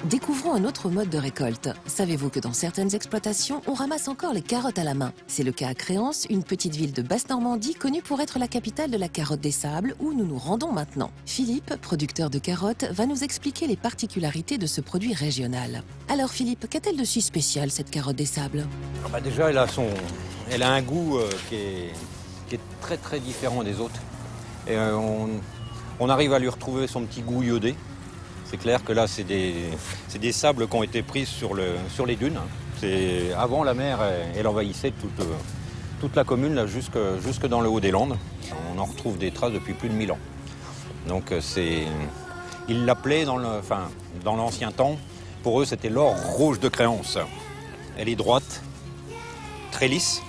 Découvrons un autre mode de récolte. Savez-vous que dans certaines exploitations, on ramasse encore les carottes à la main? C'est le cas à Créance, une petite ville de Basse-Normandie connue pour être la capitale de la carotte des sables, où nous nous rendons maintenant. Philippe, producteur de carottes, va nous expliquer les particularités de ce produit régional. Alors Philippe, qu'a-t-elle de si spécial cette carotte des sables? Déjà, elle a un goût qui est très très différent des autres. Et on arrive à lui retrouver son petit goût iodé. C'est clair que là, c'est des sables qui ont été pris sur les dunes. Avant, la mer, elle envahissait toute la commune, là, jusque dans le haut des Landes. On en retrouve des traces depuis plus de 1000 ans. Donc, ils l'appelaient dans l'ancien temps, pour eux, c'était l'or rouge de Créance. Elle est droite, très lisse,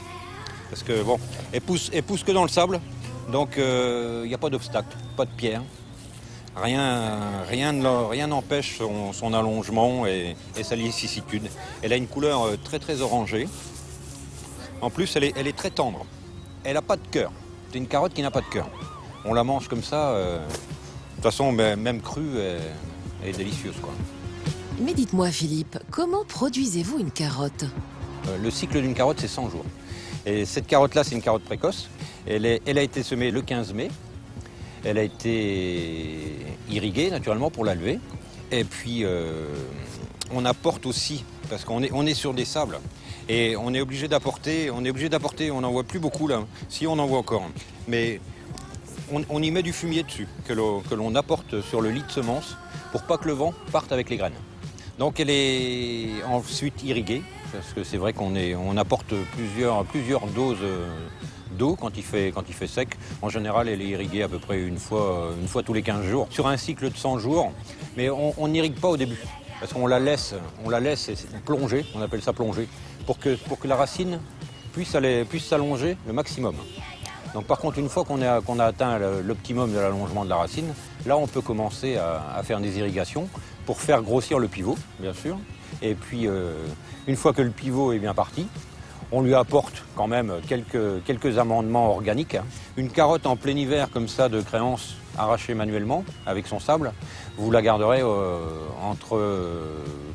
parce que bon, elle pousse que dans le sable, donc il n'y a pas d'obstacle, pas de pierre. Rien n'empêche son allongement et sa lissicitude. Elle a une couleur très très orangée. En plus, elle est très tendre. Elle n'a pas de cœur. C'est une carotte qui n'a pas de cœur. On la mange comme ça. De toute façon, même crue, elle est délicieuse, quoi. Mais dites-moi Philippe, comment produisez-vous une carotte? Le cycle d'une carotte, c'est 100 jours. Et cette carotte-là, c'est une carotte précoce. Elle a été semée le 15 mai. Elle a été irriguée naturellement pour la lever. Et puis on apporte aussi, parce qu'on est sur des sables, et on est obligé d'apporter, on n'en voit plus beaucoup là, si on en voit encore. Mais on y met du fumier dessus, que l'on apporte sur le lit de semences, pour pas que le vent parte avec les graines. Donc elle est ensuite irriguée, parce que c'est vrai qu'on apporte plusieurs doses d'eau quand il fait sec. En général, elle est irriguée à peu près une fois tous les 15 jours. Sur un cycle de 100 jours, mais on n'irrigue pas au début, parce qu'on la laisse plonger, on appelle ça plonger, pour que la racine puisse s'allonger le maximum. Donc par contre, une fois qu'on a atteint l'optimum de l'allongement de la racine, là on peut commencer à faire des irrigations pour faire grossir le pivot, bien sûr. Et puis, une fois que le pivot est bien parti, on lui apporte quand même quelques amendements organiques. Une carotte en plein hiver comme ça de Créance, arrachée manuellement avec son sable, vous la garderez entre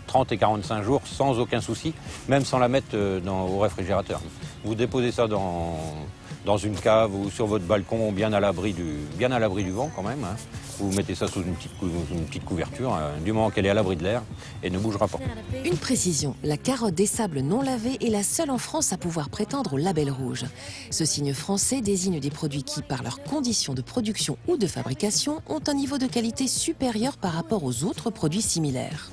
30 et 45 jours sans aucun souci, même sans la mettre au réfrigérateur. Vous déposez ça dans une cave ou sur votre balcon, bien à l'abri du vent quand même. Hein. Vous mettez ça sous une petite couverture, du moment qu'elle est à l'abri de l'air, et ne bougera pas. Une précision, la carotte des sables non lavée est la seule en France à pouvoir prétendre au label rouge. Ce signe français désigne des produits qui, par leurs conditions de production ou de fabrication, ont un niveau de qualité supérieur par rapport aux autres produits similaires.